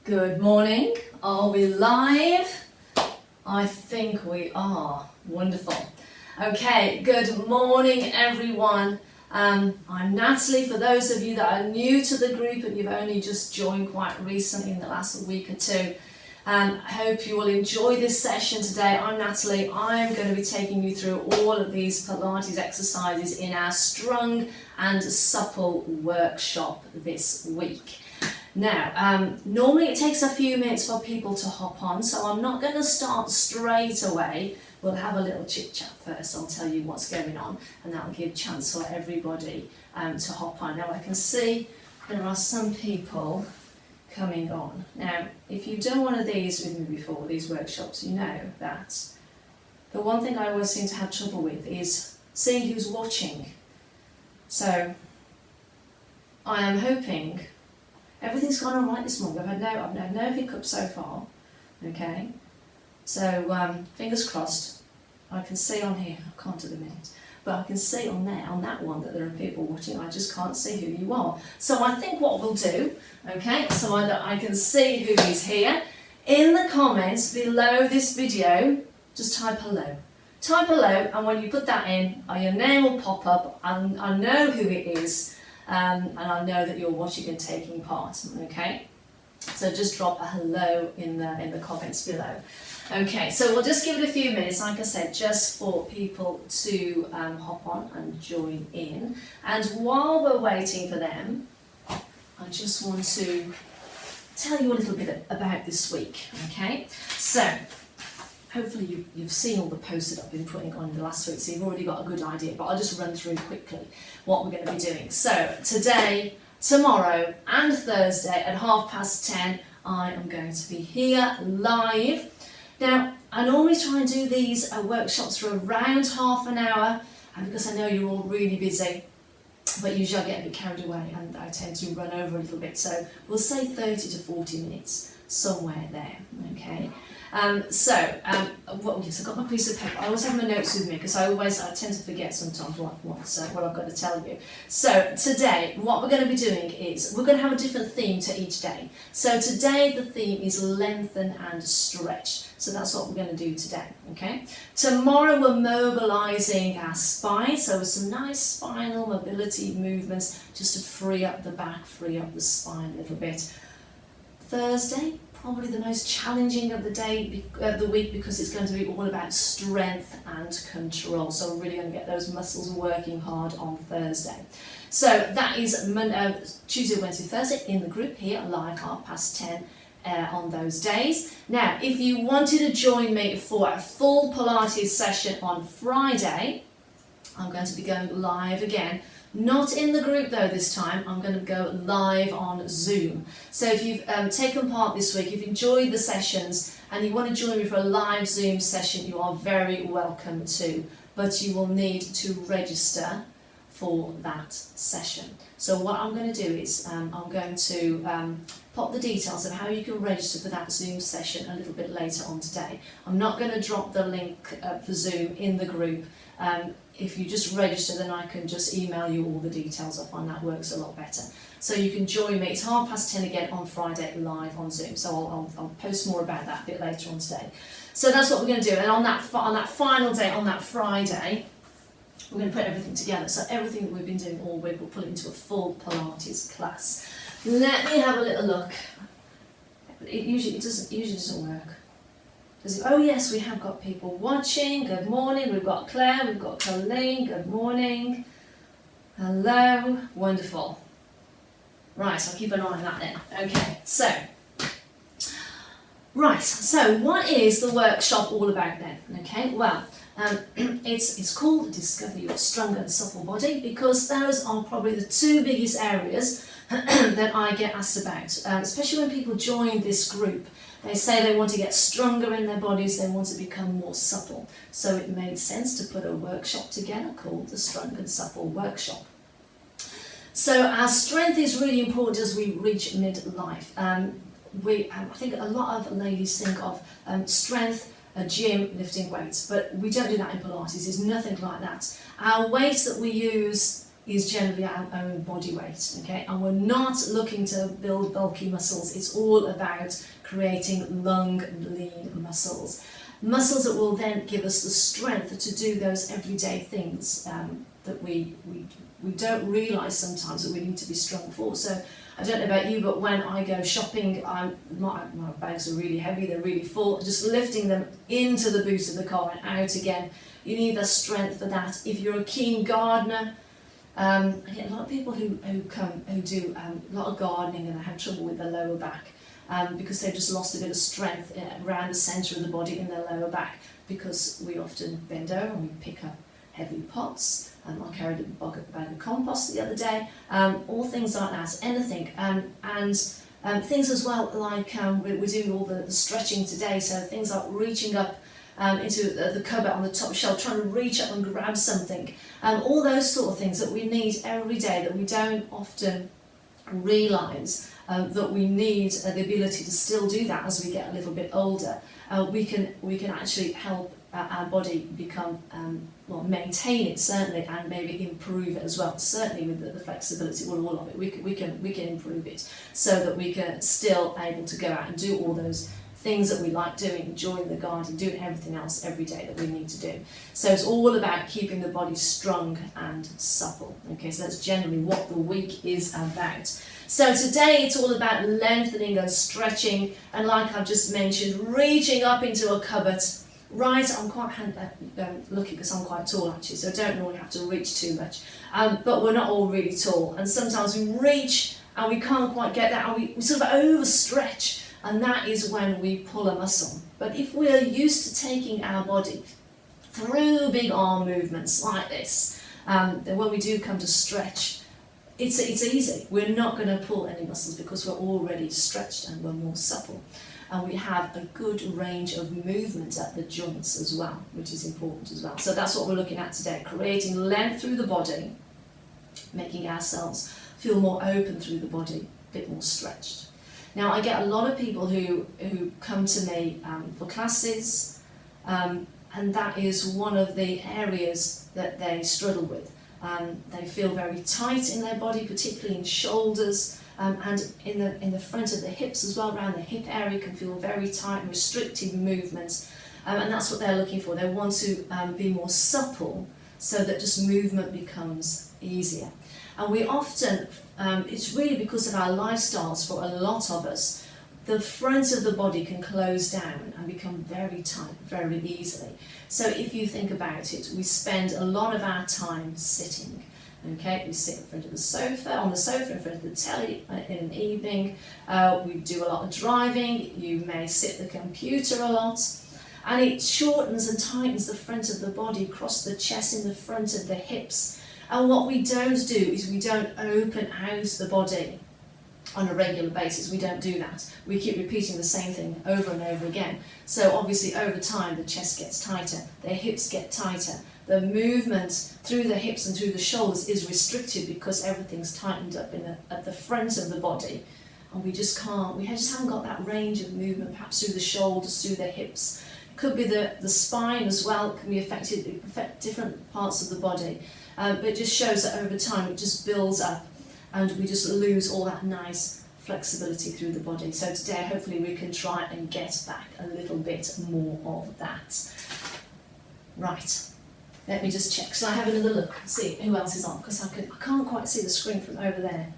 Good morning. Are we live? I think we are. Wonderful. Okay, good morning everyone. I'm Natalie. For those of you that are new to the group and you've only just joined quite recently in the last week or two, I hope you will enjoy this session today. I'm Natalie. I'm going to be taking you through all of these Pilates exercises in our Strong and Supple workshop this week. Now, normally it takes a few minutes for people to hop on, so I'm not going to start straight away. We'll have a little chit chat first. I'll tell you what's going on, and that'll give a chance for everybody to hop on. Now, I can see there are some people coming on. Now, if you've done one of these with me before, these workshops, you know that the one thing I always seem to have trouble with is seeing who's watching. So, I am hoping everything's gone all right this morning. I've had no hiccups so far. Okay, so fingers crossed. I can see on here, I can't at the minute, but I can see on there, on that one, that there are people watching. I just can't see who you are. So I think what we'll do, okay, so I can see who is here. In the comments below this video, just type hello. Type hello, and when you put that in, your name will pop up, and I know who it is. And I know that you're watching and taking part, okay? So just drop a hello in the comments below. Okay, so we'll just give it a few minutes, like I said, just for people to hop on and join in. And while we're waiting for them, I just want to tell you a little bit about this week, okay? So, hopefully you've seen all the posts that I've been putting on the last week, so you've already got a good idea, but I'll just run through quickly what we're going to be doing. So today, tomorrow and Thursday at 10:30, I am going to be here live. Now, I normally try and do these workshops for around half an hour, and because I know you're all really busy, but usually I get a bit carried away and I tend to run over a little bit, so we'll say 30 to 40 minutes, somewhere there, okay? Yes, I've got my piece of paper. I always have my notes with me because I tend to forget sometimes what I've got to tell you. So today, what we're going to be doing is we're going to have a different theme to each day. So today the theme is lengthen and stretch. So that's what we're going to do today, okay? Tomorrow we're mobilising our spine, so with some nice spinal mobility movements just to free up the back, free up the spine a little bit. Thursday, probably the most challenging of the week because it's going to be all about strength and control. So we're really going to get those muscles working hard on Thursday. So that is Tuesday, Wednesday, Thursday in the group here live 10:30 on those days. Now, if you wanted to join me for a full Pilates session on Friday, I'm going to be going live again. Not in the group though this time, I'm going to go live on Zoom. So if you've taken part this week, you've enjoyed the sessions and you want to join me for a live Zoom session, you are very welcome to, but you will need to register for that session. So what I'm going to do is I'm going to pop the details of how you can register for that Zoom session a little bit later on today. I'm not going to drop the link for Zoom in the group. If you just register, then I can just email you all the details. I find that works a lot better. So you can join me. It's 10:30 again on Friday live on Zoom. So I'll post more about that a bit later on today. So that's what we're going to do. And on that final day, on that Friday, we're going to put everything together. So everything that we've been doing all week, we'll put it into a full Pilates class. Let me have a little look. It usually doesn't work. Oh yes, we have got people watching. Good morning. We've got Claire, we've got Colleen. Good morning. Hello. Wonderful. Right, I'll keep an eye on that then. Okay, so what is the workshop all about then? Okay, well, it's called Discover Your Strong and Supple Body because those are probably the two biggest areas that I get asked about, especially when people join this group. They say they want to get stronger in their bodies, they want to become more supple. So it made sense to put a workshop together called the Strong and Supple Workshop. So our strength is really important as we reach midlife. I think a lot of ladies think of strength, a gym, lifting weights, but we don't do that in Pilates. There's nothing like that. Our weights that we use is generally our own body weight, okay? And we're not looking to build bulky muscles. It's all about creating long, lean muscles. Muscles that will then give us the strength to do those everyday things that we don't realise sometimes that we need to be strong for. So I don't know about you, but when I go shopping, my bags are really heavy, they're really full. Just lifting them into the boot of the car and out again, you need the strength for that. If you're a keen gardener, I get a lot of people who do a lot of gardening and they have trouble with their lower back because they've just lost a bit of strength around the centre of the body in their lower back, because we often bend over and we pick up heavy pots. I carried a bag of compost the other day, all things like that, anything. And things as well, like we're doing all the stretching today, so things like reaching up into the cupboard on the top shelf, trying to reach up and grab something. All those sort of things that we need every day that we don't often realise that we need the ability to still do that as we get a little bit older. We can actually help our body become, maintain it certainly, and maybe improve it as well. Certainly with the flexibility, all of it, we can improve it so that we can still able to go out and do all those things that we like doing, enjoying the garden, doing everything else every day that we need to do. So it's all about keeping the body strong and supple. Okay, so that's generally what the week is about. So today it's all about lengthening and stretching, and like I've just mentioned, reaching up into a cupboard. Right, I'm quite lucky because I'm quite tall actually, so I don't normally have to reach too much. But we're not all really tall, and sometimes we reach and we can't quite get that, and we sort of overstretch, and that is when we pull a muscle. But if we are used to taking our body through big arm movements like this, then when we do come to stretch, it's easy. We're not going to pull any muscles because we're already stretched and we're more supple. And we have a good range of movement at the joints as well, which is important as well. So that's what we're looking at today, creating length through the body, making ourselves feel more open through the body, a bit more stretched. Now, I get a lot of people who come to me for classes, and that is one of the areas that they struggle with. They feel very tight in their body, particularly in shoulders, and in the front of the hips as well, around the hip area can feel very tight and restricted movements, and that's what they're looking for. They want to be more supple so that just movement becomes easier. And we often, it's really because of our lifestyles for a lot of us, the front of the body can close down and become very tight very easily. So if you think about it, we spend a lot of our time sitting. Okay, we sit in front of the sofa, on the sofa in front of the telly in an evening. We do a lot of driving. You may sit at the computer a lot, and it shortens and tightens the front of the body across the chest, in the front of the hips. And what we don't do is we don't open out the body on a regular basis. We don't do that. We keep repeating the same thing over and over again. So obviously over time the chest gets tighter, the hips get tighter. The movement through the hips and through the shoulders is restricted because everything's tightened up at the front of the body, and we just haven't got that range of movement, perhaps through the shoulders, through the hips. It could be the spine as well, can be affected, affect different parts of the body, but it just shows that over time it just builds up and we just lose all that nice flexibility through the body. So today hopefully we can try and get back a little bit more of that. Right. Let me just check, so I have another look, see who else is on, because I can't quite see the screen from over there.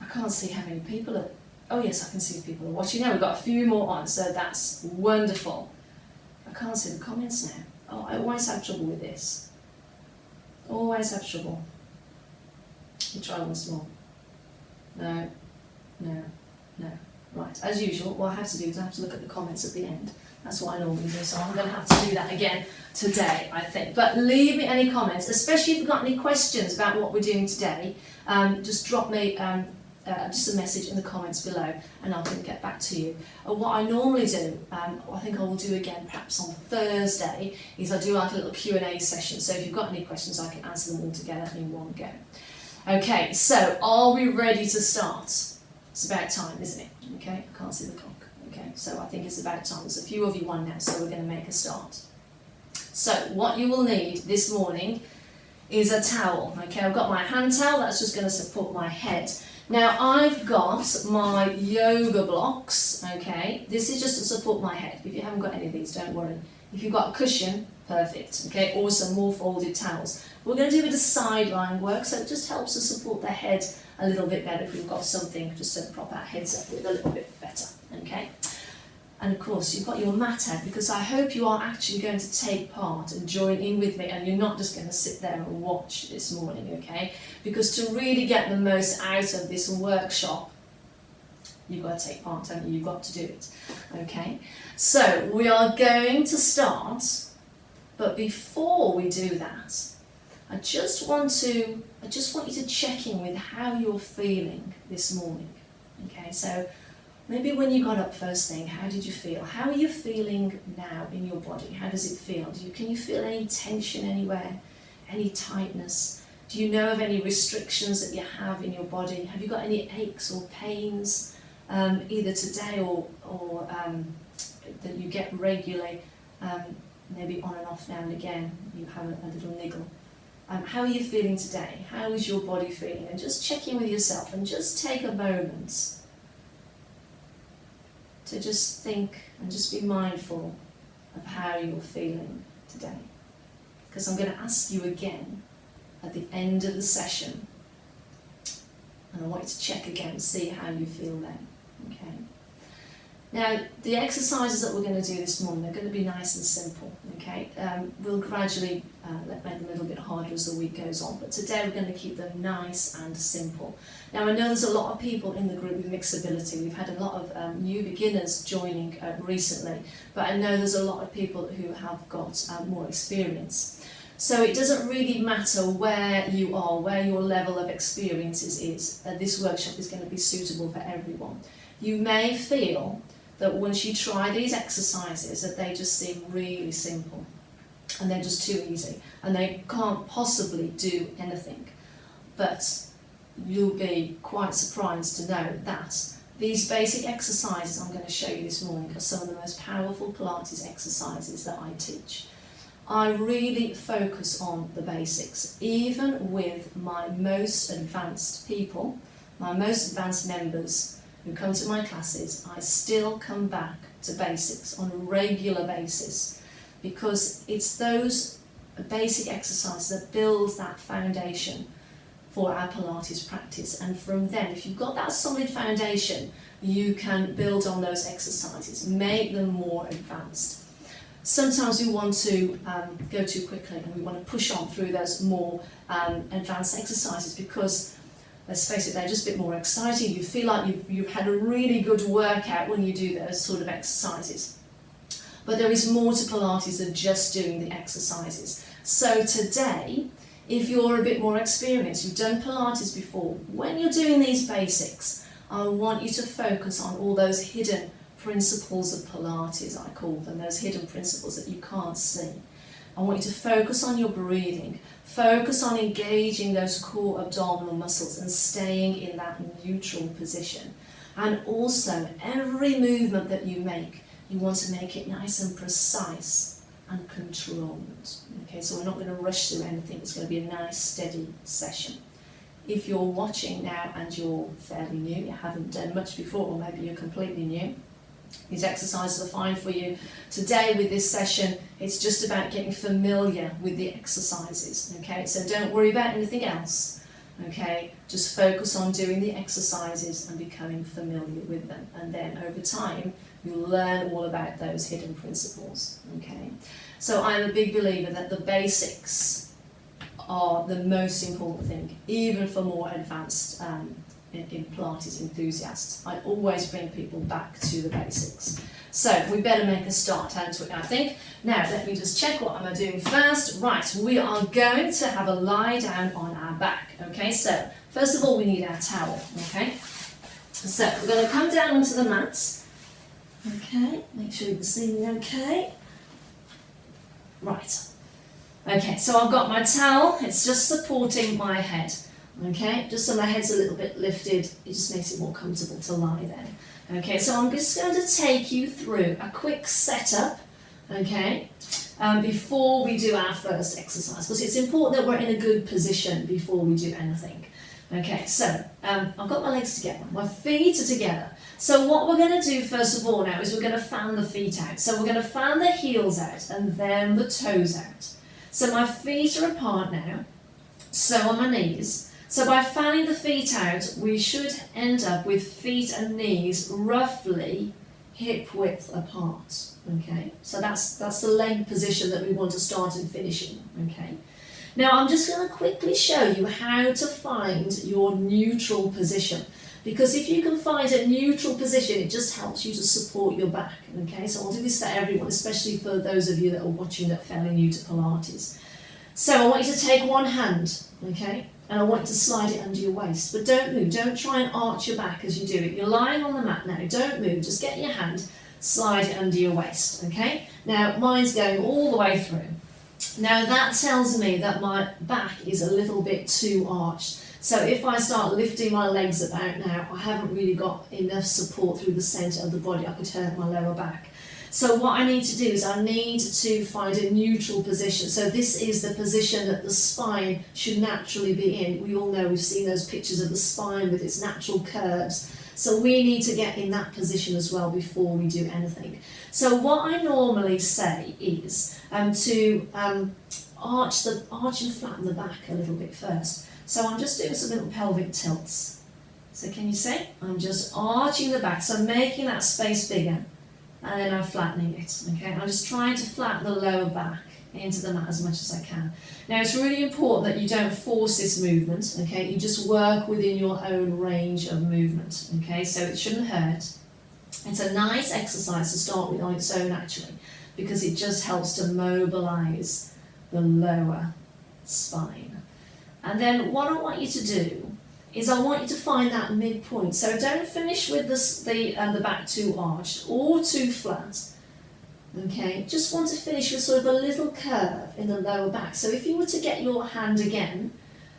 I can't see how many people are, oh yes, I can see people are watching now. We've got a few more on, so that's wonderful. I can't see the comments now. Oh, I always have trouble with this. Always have trouble. We'll try once more. No. Right, as usual, what I have to do is I have to look at the comments at the end. That's what I normally do, so I'm going to have to do that again today, I think. But leave me any comments, especially if you've got any questions about what we're doing today. Just drop me just a message in the comments below and I can get back to you. What I normally do, I think I will do again perhaps on Thursday, is I do like a little Q&A session. So if you've got any questions, I can answer them all together in one go. Okay, so are we ready to start? It's about time, isn't it? Okay, I can't see the clock. Okay, so I think it's about time. There's a few of you on now, so we're going to make a start. So what you will need this morning is a towel. Okay, I've got my hand towel, that's just going to support my head. Now I've got my yoga blocks, okay, this is just to support my head. If you haven't got any of these, don't worry. If you've got a cushion, perfect, okay, or some more folded towels. We're going to do a bit of sideline work, so it just helps to support the head a little bit better if we've got something just to prop our heads up with a little bit better, okay. And of course you've got your mat out, because I hope you are actually going to take part and join in with me, and you're not just going to sit there and watch this morning, okay? Because to really get the most out of this workshop, you've got to take part, haven't you? You've got to do it, okay? So we are going to start, but before we do that, I just want you to check in with how you're feeling this morning, okay? So maybe when you got up first thing, how did you feel? How are you feeling now in your body? How does it feel? Can you feel any tension anywhere? Any tightness? Do you know of any restrictions that you have in your body? Have you got any aches or pains, either today or that you get regularly, maybe on and off now and again, you have a little niggle? How are you feeling today? How is your body feeling? And just check in with yourself and just take a moment to just think and just be mindful of how you're feeling today. Because I'm going to ask you again at the end of the session, and I want you to check again and see how you feel then, okay? Now, the exercises that we're going to do this morning, they're going to be nice and simple, okay? We'll gradually make them a little bit harder as the week goes on, but today we're going to keep them nice and simple. Now, I know there's a lot of people in the group with mixed ability. We've had a lot of new beginners joining recently, but I know there's a lot of people who have got more experience. So it doesn't really matter where you are, where your level of experience is. This workshop is going to be suitable for everyone. You may feel that once you try these exercises that they just seem really simple and they're just too easy and they can't possibly do anything. But you'll be quite surprised to know that these basic exercises I'm going to show you this morning are some of the most powerful Pilates exercises that I teach. I really focus on the basics, even with my most advanced people, my most advanced members who come to my classes. I still come back to basics on a regular basis, because it's those basic exercises that build that foundation for our Pilates practice. And from then, if you've got that solid foundation, you can build on those exercises, make them more advanced. Sometimes we want to go too quickly and we want to push on through those more advanced exercises because, let's face it, they're just a bit more exciting. You feel like you've had a really good workout when you do those sort of exercises. But there is more to Pilates than just doing the exercises. So today, if you're a bit more experienced, you've done Pilates before, when you're doing these basics, I want you to focus on all those hidden principles of Pilates, I call them, those hidden principles that you can't see. I want you to focus on your breathing, focus on engaging those core abdominal muscles and staying in that neutral position. And also, every movement that you make, you want to make it nice and precise and controlled. Okay, so we're not going to rush through anything. It's going to be a nice, steady session. If you're watching now and you're fairly new, you haven't done much before, or maybe you're completely new, these exercises are fine for you. Today with this session, it's just about getting familiar with the exercises, okay? So don't worry about anything else, okay? Just focus on doing the exercises and becoming familiar with them. And then over time, you'll learn all about those hidden principles, okay? So I'm a big believer that the basics are the most important thing, even for more advanced in Pilates enthusiasts. I always bring people back to the basics. So we better make a start, I think. Now let me just check what am I doing first. Right, we are going to have a lie down on our back. Okay, so first of all we need our towel. Okay, so we're going to come down onto the mat. Okay, make sure you can see me okay. Right. Okay, so I've got my towel. It's just supporting my head. Okay, just so my head's a little bit lifted, it just makes it more comfortable to lie then. Okay, so I'm just going to take you through a quick setup okay, before we do our first exercise, because it's important that we're in a good position before we do anything. Okay, so I've got my legs together, my feet are together. So what we're going to do first of all now is we're going to fan the feet out. So we're going to fan the heels out and then the toes out. So my feet are apart now, so are my knees. So by fanning the feet out, we should end up with feet and knees roughly hip width apart. Okay, so that's the leg position that we want to start and finish in. Okay. Now I'm just going to quickly show you how to find your neutral position, because if you can find a neutral position, it just helps you to support your back. Okay, so I'll do this for everyone, especially for those of you that are watching that are fairly new to Pilates. So I want you to take one hand, okay, and I want you to slide it under your waist, but don't move, don't try and arch your back as you do it. You're lying on the mat now, don't move, just get your hand, slide it under your waist, okay? Now mine's going all the way through. Now that tells me that my back is a little bit too arched. So if I start lifting my legs about now, I haven't really got enough support through the centre of the body. I could hurt my lower back. So what I need to do is I need to find a neutral position. So this is the position that the spine should naturally be in. We all know, we've seen those pictures of the spine with its natural curves. So we need to get in that position as well before we do anything. So what I normally say is to arch and flatten the back a little bit first. So I'm just doing some little pelvic tilts. So can you see? I'm just arching the back, so making that space bigger, and then I'm flattening it. Okay, I'm just trying to flatten the lower back into the mat as much as I can. Now it's really important that you don't force this movement, okay? You just work within your own range of movement, okay? So it shouldn't hurt. It's a nice exercise to start with on its own actually, because it just helps to mobilise the lower spine. And then what I want you to do is I want you to find that midpoint. So don't finish with the back too arched or too flat. Okay, just want to finish with sort of a little curve in the lower back. So if you were to get your hand again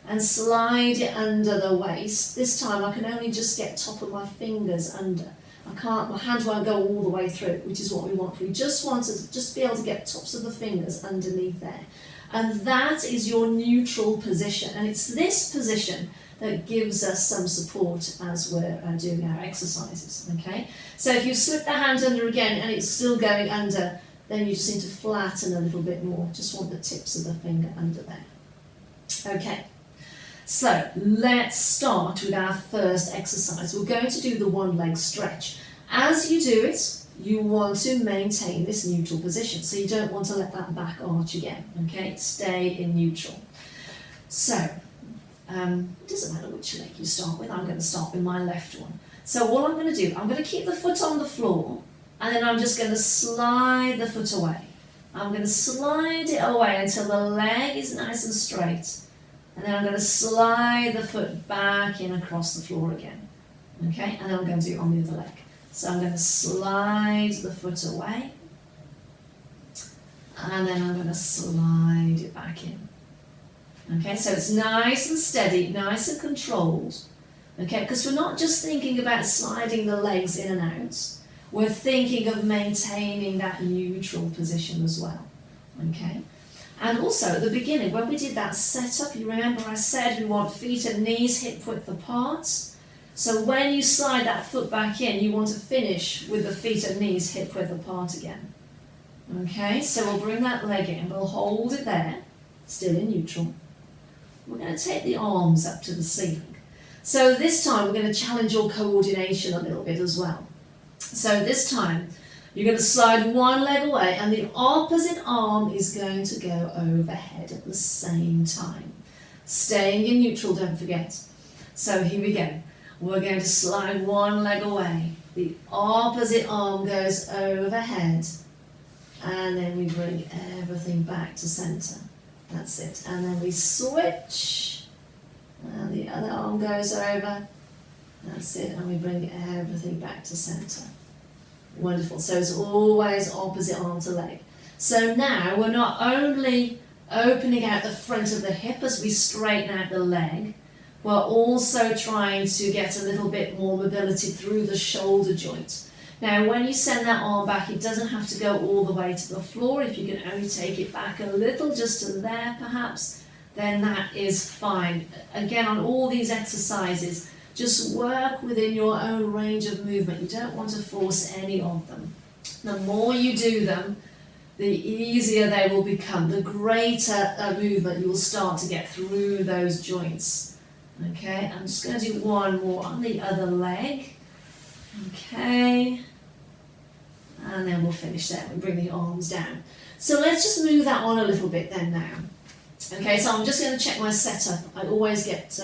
and slide it under the waist, this time I can only just get top of my fingers under. My hand won't go all the way through, which is what we want. We just want to just be able to get tops of the fingers underneath there. And that is your neutral position. And it's this position that gives us some support as we're doing our exercises, okay? So if you slip the hand under again and it's still going under, then you just need to flatten a little bit more. Just want the tips of the finger under there. Okay, so let's start with our first exercise. We're going to do the one leg stretch. As you do it, you want to maintain this neutral position. So you don't want to let that back arch again, okay? Stay in neutral. So, it doesn't matter which leg you start with. I'm going to start with my left one. So what I'm going to do, I'm going to keep the foot on the floor, and then I'm just going to slide the foot away. I'm going to slide it away until the leg is nice and straight, and then I'm going to slide the foot back in across the floor again. Okay, and then I'm going to do it on the other leg. So I'm going to slide the foot away, and then I'm going to slide it back in. Okay, so it's nice and steady, nice and controlled. Okay, because we're not just thinking about sliding the legs in and out, we're thinking of maintaining that neutral position as well. Okay, and also at the beginning, when we did that setup, you remember I said we want feet and knees hip width apart. So when you slide that foot back in, you want to finish with the feet and knees hip width apart again. Okay, so we'll bring that leg in, we'll hold it there, still in neutral. We're going to take the arms up to the ceiling. So this time we're going to challenge your coordination a little bit as well. So this time you're going to slide one leg away and the opposite arm is going to go overhead at the same time. Staying in neutral, don't forget. So here we go. We're going to slide one leg away. The opposite arm goes overhead, and then we bring everything back to centre. That's it. And then we switch, and the other arm goes over. That's it. And we bring everything back to centre. Wonderful. So it's always opposite arm to leg. So now we're not only opening out the front of the hip as we straighten out the leg, we're also trying to get a little bit more mobility through the shoulder joint. Now when you send that arm back, it doesn't have to go all the way to the floor. If you can only take it back a little, just to there perhaps, then that is fine. Again, on all these exercises, just work within your own range of movement. You don't want to force any of them. The more you do them, the easier they will become, the greater movement you will start to get through those joints. Okay, I'm just going to do one more on the other leg. Okay, and then we'll finish there. We bring the arms down. So let's just move that on a little bit then now. Okay, so I'm just going to check my setup. I always get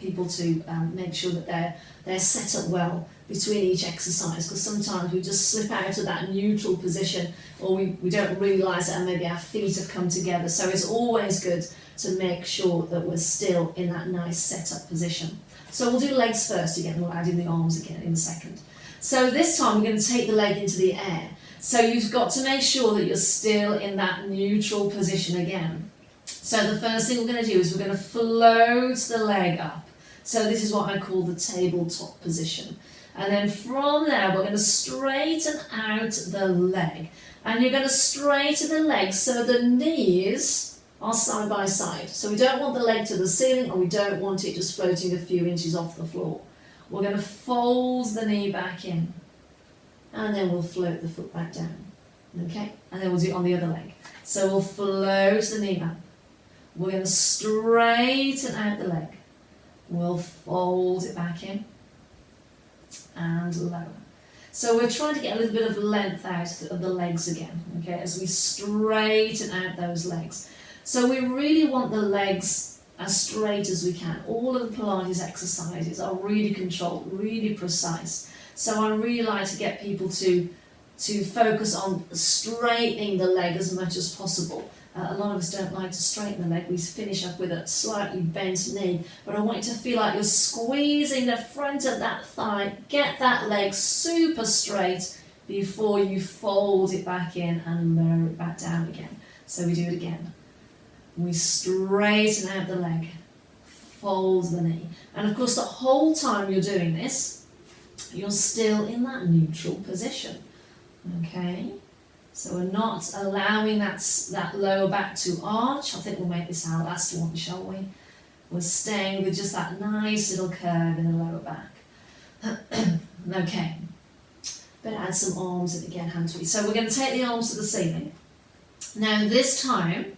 people to make sure that they're set up well between each exercise, because sometimes we just slip out of that neutral position, or we don't realise that, and maybe our feet have come together. So it's always good to make sure that we're still in that nice set-up position. So we'll do legs first again, we'll add in the arms again in a second. So this time we're going to take the leg into the air. So you've got to make sure that you're still in that neutral position again. So the first thing we're going to do is we're going to float the leg up. So this is what I call the tabletop position. And then from there we're going to straighten out the leg. And you're going to straighten the leg so the knees are side by side. So we don't want the leg to the ceiling, and we don't want it just floating a few inches off the floor. We're going to fold the knee back in, and then we'll float the foot back down. Okay, and then we'll do it on the other leg. So we'll float the knee up. We're going to straighten out the leg. We'll fold it back in and lower. So we're trying to get a little bit of length out of the legs again, okay, as we straighten out those legs. So we really want the legs as straight as we can. All of the Pilates exercises are really controlled, really precise. So I really like to get people to focus on straightening the leg as much as possible. A lot of us don't like to straighten the leg. We finish up with a slightly bent knee. But I want you to feel like you're squeezing the front of that thigh. Get that leg super straight before you fold it back in and lower it back down again. So we do it again. We straighten out the leg, fold the knee. And of course, the whole time you're doing this, you're still in that neutral position. Okay? So we're not allowing that lower back to arch. I think we'll make this our last one, shall we? We're staying with just that nice little curve in the lower back. Okay. Better add some arms in again, hands free. So we're going to take the arms to the ceiling. Now this time,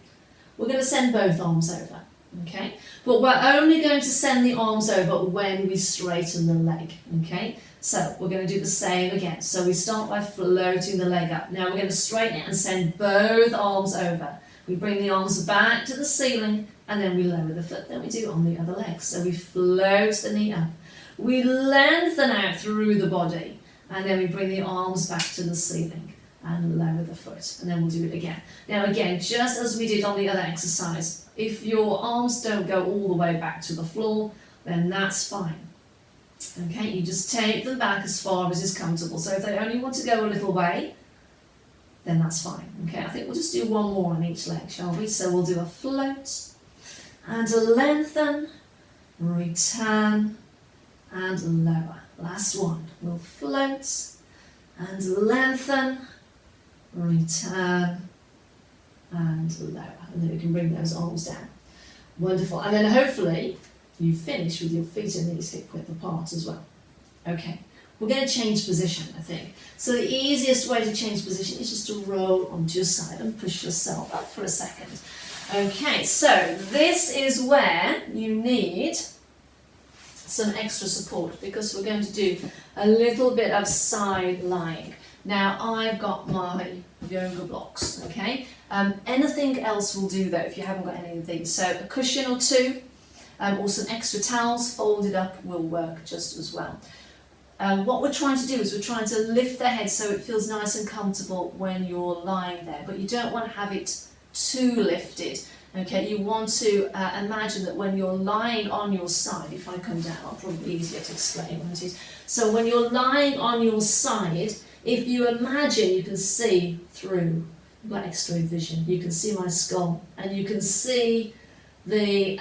we're going to send both arms over. Okay? But we're only going to send the arms over when we straighten the leg. Okay? So we're going to do the same again. So we start by floating the leg up. Now we're going to straighten it and send both arms over. We bring the arms back to the ceiling, and then we lower the foot. Then we do it on the other leg. So we float the knee up. We lengthen out through the body, and then we bring the arms back to the ceiling and lower the foot. And then we'll do it again. Now again, just as we did on the other exercise, if your arms don't go all the way back to the floor, then that's fine. Okay, you just take them back as far as is comfortable. So if they only want to go a little way, then that's fine. Okay, I think we'll just do one more on each leg, shall we? So we'll do a float and a lengthen, return and lower. Last one. We'll float and lengthen, return and lower. And then we can bring those arms down. Wonderful. And then hopefully you finish with your feet and knees hip width apart as well. Okay, we're going to change position, I think. So the easiest way to change position is just to roll onto your side and push yourself up for a second. Okay, so this is where you need some extra support, because we're going to do a little bit of side lying. Now I've got my yoga blocks, okay? Anything else will do though if you haven't got any of these. So a cushion or two, or some extra towels folded up will work just as well. What we're trying to do is we're trying to lift the head so it feels nice and comfortable when you're lying there, but you don't want to have it too lifted. Okay, you want to imagine that when you're lying on your side, if I come down, I'll probably be easier to explain what it is. So when you're lying on your side, if you imagine you can see through, I've got X-ray vision, you can see my skull, and you can see the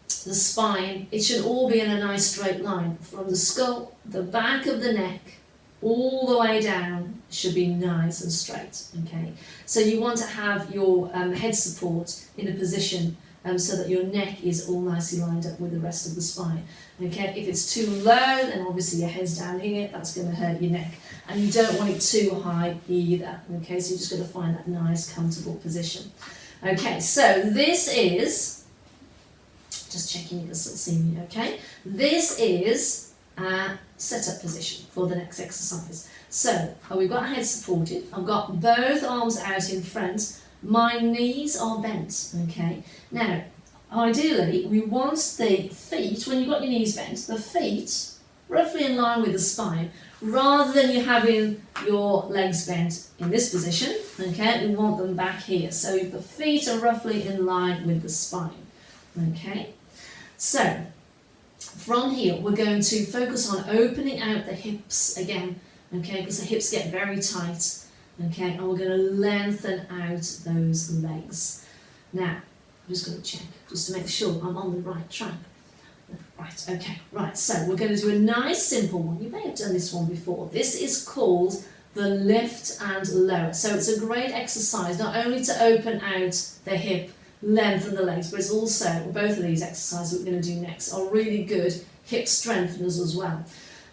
spine. It should all be in a nice straight line from the skull, the back of the neck, all the way down should be nice and straight, okay? So you want to have your head support in a position so that your neck is all nicely lined up with the rest of the spine, okay? If it's too low, then obviously your head's down here, that's going to hurt your neck. And you don't want it too high either, okay? So you're just going to find that nice, comfortable position. Okay, so this is, just checking you can still see me, okay? This is a set-up position for the next exercise. So we've got our head supported, I've got both arms out in front, my knees are bent, okay? Now, ideally, we want the feet, when you've got your knees bent, the feet roughly in line with the spine, rather than you having your legs bent in this position, okay? We want them back here. So the feet are roughly in line with the spine, okay? So from here, we're going to focus on opening out the hips again, okay? Because the hips get very tight, okay? And we're going to lengthen out those legs. Now, I'm just going to check, just to make sure I'm on the right track. Right, okay, right, so we're going to do a nice simple one. You may have done this one before. This is called the lift and lower. So it's a great exercise, not only to open out the hip, lengthen the legs, but it's also, both of these exercises we're going to do next are really good hip strengtheners as well.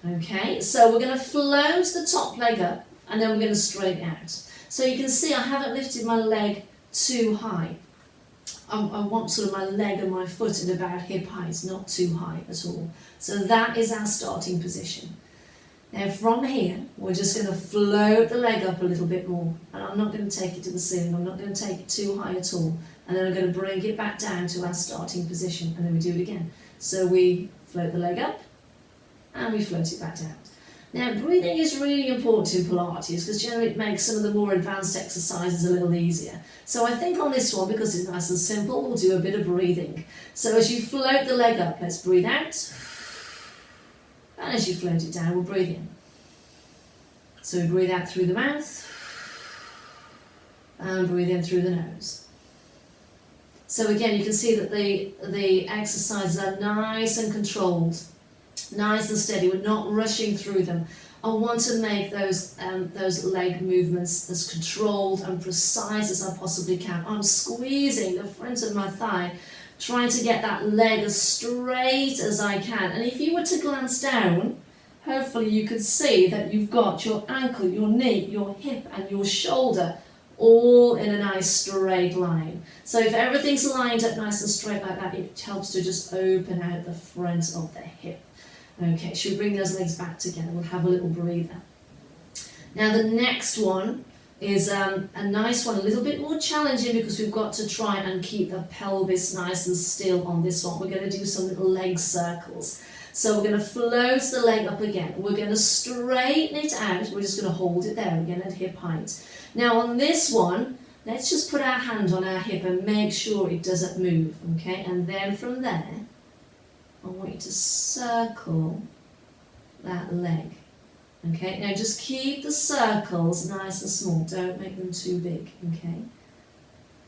Okay, so we're going to float the top leg up and then we're going to straighten out. So you can see I haven't lifted my leg too high. I want sort of my leg and my foot at about hip height, not too high at all. So that is our starting position. Now from here, we're just going to float the leg up a little bit more. And I'm not going to take it to the ceiling, I'm not going to take it too high at all. And then I'm going to bring it back down to our starting position, and then we do it again. So we float the leg up, and we float it back down. Now, breathing is really important in Pilates because generally it makes some of the more advanced exercises a little easier. So I think on this one, because it's nice and simple, we'll do a bit of breathing. So as you float the leg up, let's breathe out. And as you float it down, we'll breathe in. So we breathe out through the mouth and breathe in through the nose. So again, you can see that the exercises are nice and controlled. Nice and steady, we're not rushing through them. I want to make those leg movements as controlled and precise as I possibly can. I'm squeezing the front of my thigh, trying to get that leg as straight as I can. And if you were to glance down, hopefully you could see that you've got your ankle, your knee, your hip and your shoulder all in a nice straight line. So if everything's lined up nice and straight like that, it helps to just open out the front of the hip. Okay, should we bring those legs back together? We'll have a little breather. Now the next one is a nice one, a little bit more challenging because we've got to try and keep the pelvis nice and still on this one. We're going to do some little leg circles. So we're going to float the leg up again. We're going to straighten it out. We're just going to hold it there again at hip height. Now on this one, let's just put our hand on our hip and make sure it doesn't move, okay? And then from there, I want you to circle that leg. Okay, now just keep the circles nice and small, don't make them too big, okay?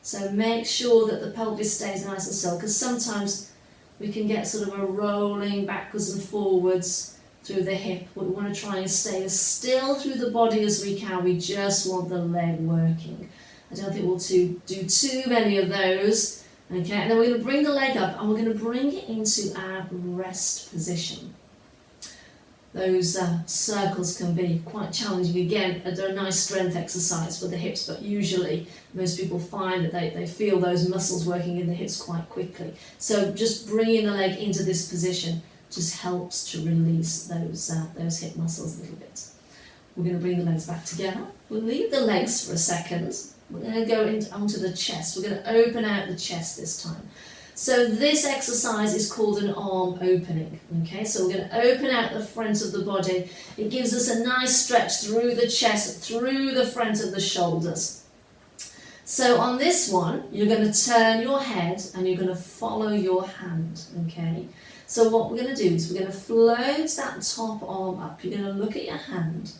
So make sure that the pelvis stays nice and still, because sometimes we can get sort of a rolling backwards and forwards through the hip. We want to try and stay as still through the body as we can. We just want the leg working. I don't think we'll do too many of those. Okay, and then we're going to bring the leg up and we're going to bring it into our rest position. Those circles can be quite challenging. Again, they're a nice strength exercise for the hips, but usually most people find that they feel those muscles working in the hips quite quickly. So just bringing the leg into this position just helps to release those hip muscles a little bit. We're going to bring the legs back together. We'll leave the legs for a second. We're going to go onto the chest. We're going to open out the chest this time. So this exercise is called an arm opening. Okay, so we're going to open out the front of the body. It gives us a nice stretch through the chest, through the front of the shoulders. So on this one, you're going to turn your head and you're going to follow your hand. Okay, so what we're going to do is we're going to float that top arm up. You're going to look at your hand.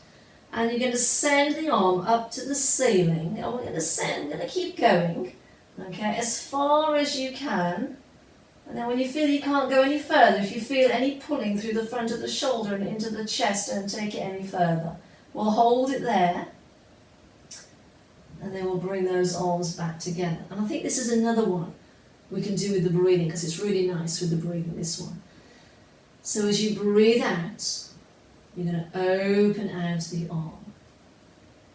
And you're going to send the arm up to the ceiling, and we're going to keep going, okay, as far as you can. And then when you feel you can't go any further, if you feel any pulling through the front of the shoulder and into the chest, don't take it any further. We'll hold it there. And then we'll bring those arms back together. And I think this is another one we can do with the breathing, because it's really nice with the breathing, this one. So as you breathe out, you're going to open out the arm.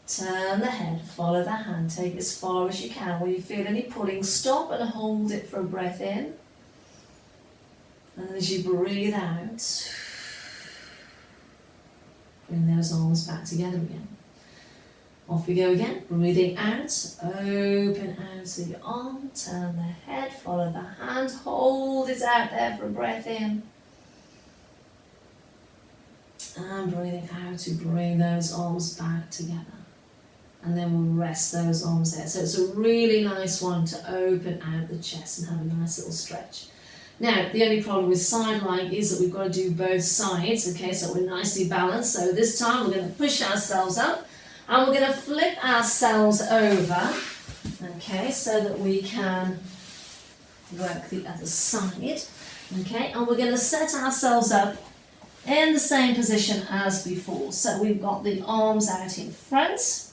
Turn the head, follow the hand, take it as far as you can. When you feel any pulling, stop and hold it for a breath in. And as you breathe out, bring those arms back together again. Off we go again, breathing out, open out the arm, turn the head, follow the hand, hold it out there for a breath in. And breathing out to bring those arms back together. And then we'll rest those arms there. So it's a really nice one to open out the chest and have a nice little stretch. Now, the only problem with side lying is that we've got to do both sides, okay, so we're nicely balanced. So this time we're going to push ourselves up and we're going to flip ourselves over, okay, so that we can work the other side, okay, and we're going to set ourselves up in the same position as before. So we've got the arms out in front,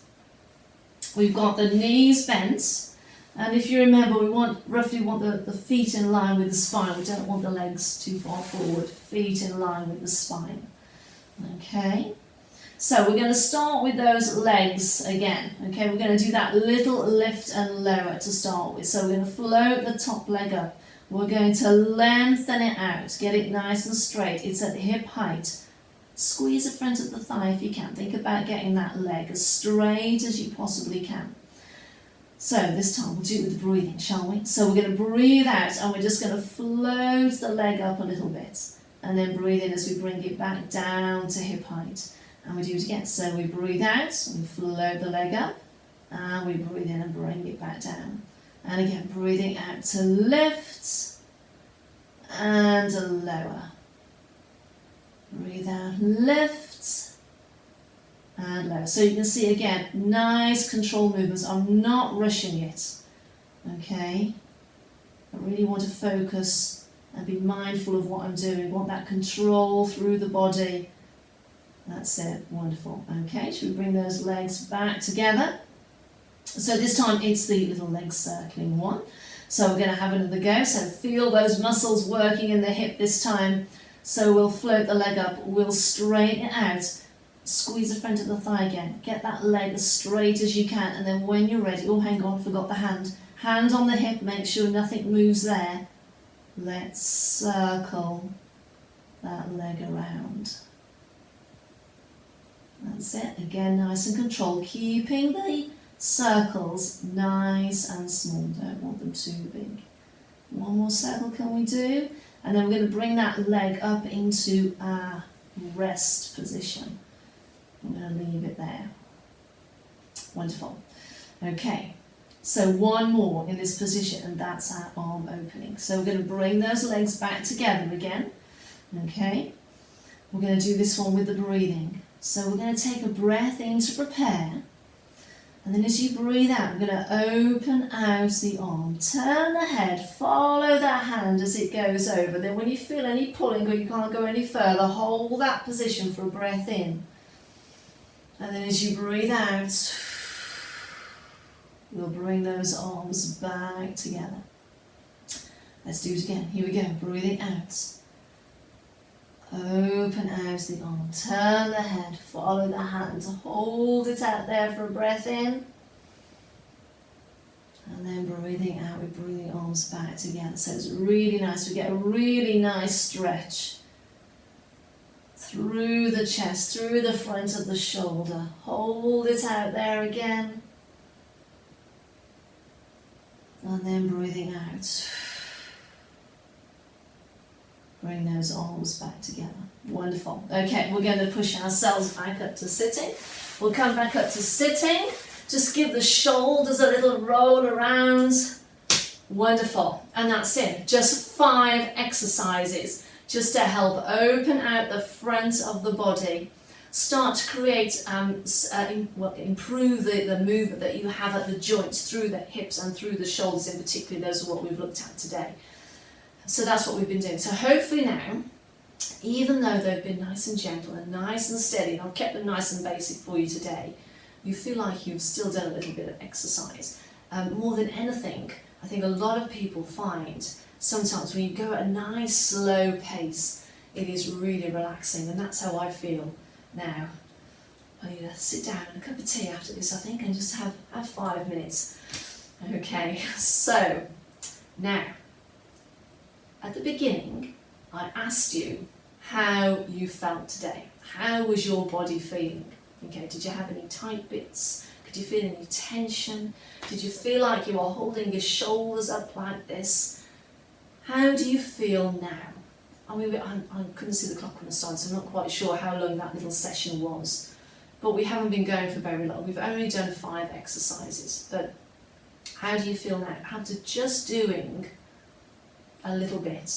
we've got the knees bent, and if you remember, we roughly want the feet in line with the spine. We don't want the legs too far forward. Feet in line with the spine. Okay. So we're going to start with those legs again. Okay, we're going to do that little lift and lower to start with. So we're going to float the top leg up. We're going to lengthen it out. Get it nice and straight. It's at hip height. Squeeze the front of the thigh if you can. Think about getting that leg as straight as you possibly can. So this time we'll do it with the breathing, shall we? So we're going to breathe out and we're just going to float the leg up a little bit. And then breathe in as we bring it back down to hip height. And we do it again. So we breathe out, we float the leg up, and we breathe in and bring it back down. And again, breathing out to lift and lower. Breathe out, lift and lower. So you can see again, nice control movements. I'm not rushing it, okay? I really want to focus and be mindful of what I'm doing. I want that control through the body. That's it, wonderful. Okay, should we bring those legs back together? So this time it's the little leg circling one. So we're going to have another go. So feel those muscles working in the hip this time. So we'll float the leg up, we'll straighten it out. Squeeze the front of the thigh again. Get that leg as straight as you can, and then when you're ready, oh hang on, forgot the hand. Hand on the hip, make sure nothing moves there. Let's circle that leg around. That's it, again nice and controlled, keeping the circles nice and small, don't want them too big. One more circle can we do? And then we're going to bring that leg up into our rest position. I'm going to leave it there. Wonderful. Okay, so one more in this position and that's our arm opening. So we're going to bring those legs back together again. Okay, we're going to do this one with the breathing. So we're going to take a breath in to prepare. And then as you breathe out, we're going to open out the arm. Turn the head, follow that hand as it goes over. Then when you feel any pulling or you can't go any further, hold that position for a breath in. And then as you breathe out, we'll bring those arms back together. Let's do it again. Here we go. Breathing out. Open out the arm. Turn the head. Follow the hand. Hold it out there for a breath in. And then breathing out, we bring the arms back together. So it's really nice. We get a really nice stretch through the chest, through the front of the shoulder. Hold it out there again. And then breathing out. Bring those arms back together. Wonderful. Okay, we're going to push ourselves back up to sitting. We'll come back up to sitting. Just give the shoulders a little roll around. Wonderful. And that's it. Just 5 exercises just to help open out the front of the body. Start to create, improve the movement that you have at the joints through the hips and through the shoulders in particular. Those are what we've looked at today. So that's what we've been doing. So hopefully now even though they've been nice and gentle and nice and steady, and I've kept them nice and basic for you today, you feel like you've still done a little bit of exercise. More than anything, I think a lot of people find sometimes when you go at a nice slow pace, it is really relaxing, and that's how I feel now. I need to sit down and a cup of tea after this, I think, and just have 5 minutes. Okay, so now, at the beginning, I asked you how you felt today. How was your body feeling? Okay, did you have any tight bits? Could you feel any tension? Did you feel like you were holding your shoulders up like this? How do you feel now? I mean, I couldn't see the clock on the side, so I'm not quite sure how long that little session was. But we haven't been going for very long. We've only done 5 exercises. But how do you feel now? After just doing a little bit,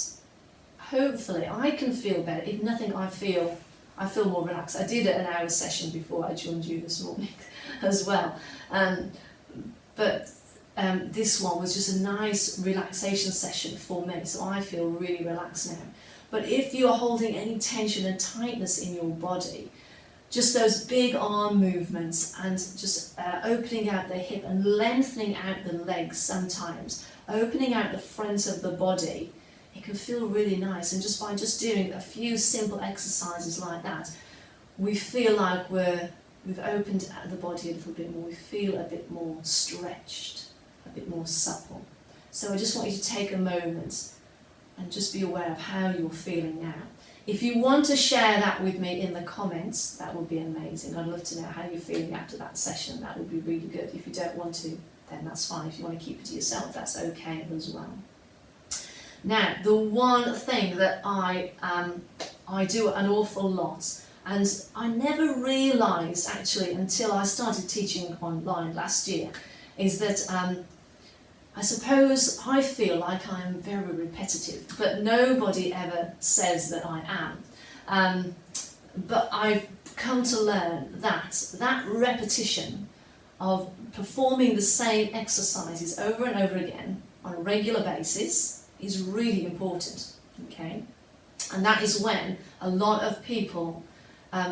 hopefully I can feel better. If nothing, I feel more relaxed. I did an hour session before I joined you this morning as well. But this one was just a nice relaxation session for me, so I feel really relaxed now. But if you're holding any tension and tightness in your body, just those big arm movements and just opening out the hip and lengthening out the legs sometimes, opening out the front of the body, it can feel really nice. And just by just doing a few simple exercises like that, we feel like we've opened the body a little bit more. We feel a bit more stretched, a bit more supple. So I just want you to take a moment and just be aware of how you're feeling now. If you want to share that with me in the comments, that would be amazing. I'd love to know how you're feeling after that session. That would be really good. If you don't want to, then that's fine. If you want to keep it to yourself, that's okay as well. Now, the one thing that I do an awful lot, and I never realised actually until I started teaching online last year, is that I suppose I feel like I am very repetitive, but nobody ever says that I am. But I've come to learn that repetition of performing the same exercises over and over again on a regular basis is really important, okay? And that is when a lot of people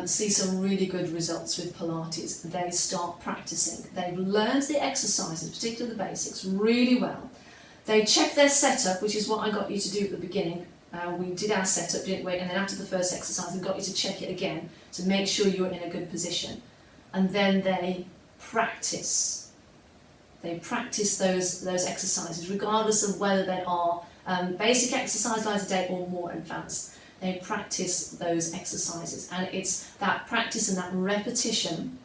see some really good results with Pilates. They start practicing. They've learned the exercises, particularly the basics, really well. They check their setup, which is what I got you to do at the beginning. We did our setup, didn't we? And then after the first exercise, we got you to check it again to make sure you're in a good position. And then they practice. They practice those exercises, regardless of whether they are basic exercise like today or more advanced. They practice those exercises, and it's that practice and that repetition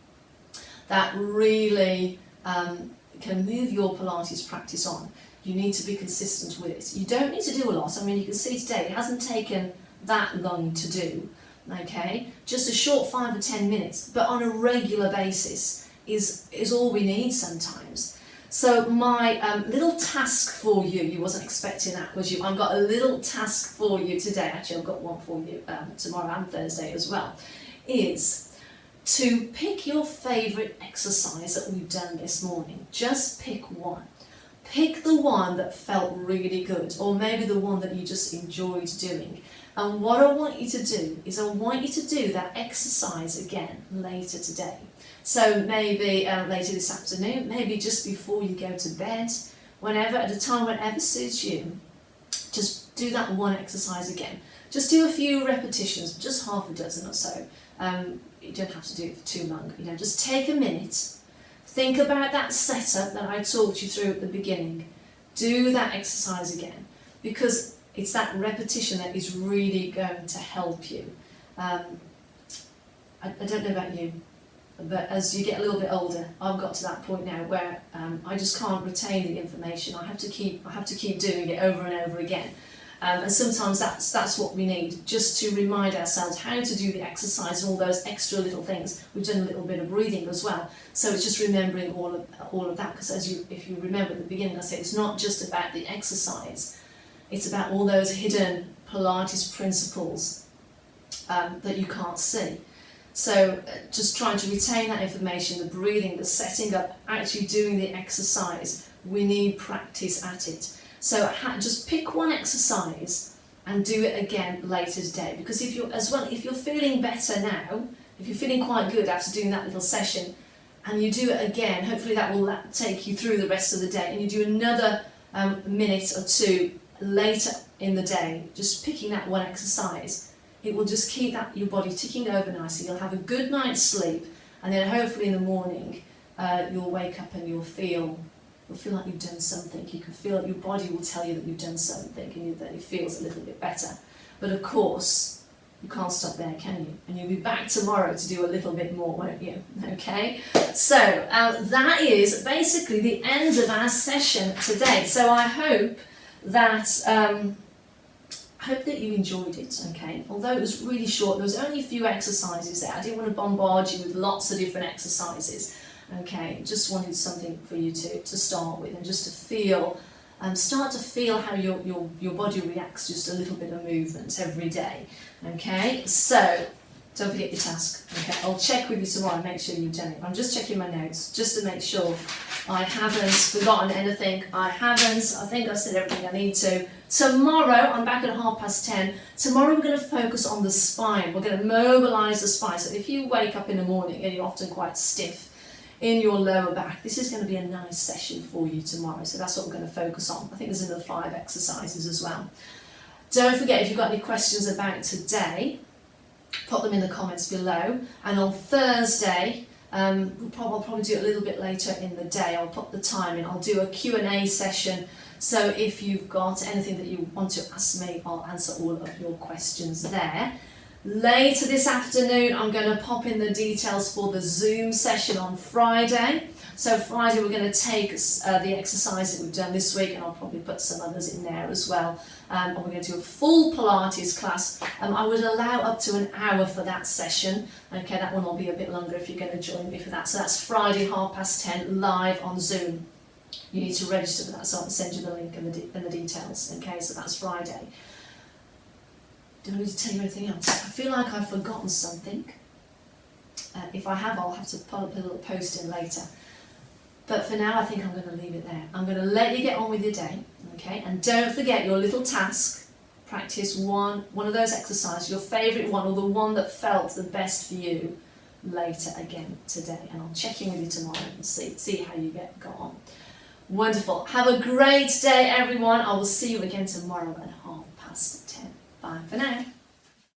that really can move your Pilates practice on. You need to be consistent with it. You don't need to do a lot. I mean, you can see today it hasn't taken that long to do, okay? Just a short 5 or 10 minutes, but on a regular basis is all we need sometimes. So my little task for you, you wasn't expecting that, was you? I've got a little task for you today, actually I've got one for you tomorrow and Thursday as well, is to pick your favourite exercise that we've done this morning. Just pick one. Pick the one that felt really good, or maybe the one that you just enjoyed doing. And what I want you to do is I want you to do that exercise again later today. So maybe later this afternoon, maybe just before you go to bed, whenever, at a time whenever suits you, just do that one exercise again. Just do a few repetitions, just half a dozen or so. You don't have to do it for too long. You know, just take a minute, think about that setup that I talked you through at the beginning. Do that exercise again, because it's that repetition that is really going to help you. I don't know about you, but as you get a little bit older, I've got to that point now where I just can't retain the information. I have to keep doing it over and over again, and sometimes that's what we need, just to remind ourselves how to do the exercise and all those extra little things. We've done a little bit of breathing as well, so it's just remembering all of that. Because if you remember at the beginning, I said it's not just about the exercise; it's about all those hidden Pilates principles that you can't see. So just trying to retain that information, the breathing, the setting up, actually doing the exercise. We need practice at it. So just pick one exercise and do it again later today. Because if you're feeling better now, if you're feeling quite good after doing that little session, and you do it again, hopefully that will take you through the rest of the day, and you do another minute or two later in the day, just picking that one exercise, it will just keep your body ticking over nicely. You'll have a good night's sleep, and then hopefully in the morning you'll wake up and you'll feel like you've done something. You can feel your body will tell you that you've done something, and that it feels a little bit better. But of course, you can't stop there, can you? And you'll be back tomorrow to do a little bit more, won't you? Okay? So that is basically the end of our session today. So I hope that you enjoyed it, okay? Although it was really short, there was only a few exercises there. I didn't want to bombard you with lots of different exercises, okay? Just wanted something for you to start with, and just to feel, start to feel how your body reacts, just a little bit of movement every day, okay? So don't forget your task, okay? I'll check with you tomorrow and make sure you've done it. I'm just checking my notes just to make sure I haven't forgotten anything. I think I've said everything I need to. Tomorrow, I'm back at 10:30. Tomorrow we're going to focus on the spine. We're going to mobilise the spine. So if you wake up in the morning and you're often quite stiff in your lower back, this is going to be a nice session for you tomorrow. So that's what we're going to focus on. I think there's another 5 exercises as well. Don't forget, if you've got any questions about today, put them in the comments below. And on Thursday, I'll probably do it a little bit later in the day. I'll put the time in. I'll do a Q&A session. So if you've got anything that you want to ask me, I'll answer all of your questions there. Later this afternoon, I'm going to pop in the details for the Zoom session on Friday. So Friday we're going to take the exercise that we've done this week, and I'll probably put some others in there as well. And we're going to do a full Pilates class. I would allow up to an hour for that session. Okay, that one will be a bit longer if you're going to join me for that. So that's Friday 10:30 live on Zoom. You need to register for that, so I'll send you the link and the details. Okay, so that's Friday. Do I need to tell you anything else? I feel like I've forgotten something. If I have, I'll have to put up a little post in later. But for now, I think I'm going to leave it there. I'm going to let you get on with your day, okay? And don't forget your little task. Practice one of those exercises, your favourite one, or the one that felt the best for you, later again today. And I'll check in with you tomorrow and see how you got on. Wonderful. Have a great day, everyone. I will see you again tomorrow at 10:30. Bye for now.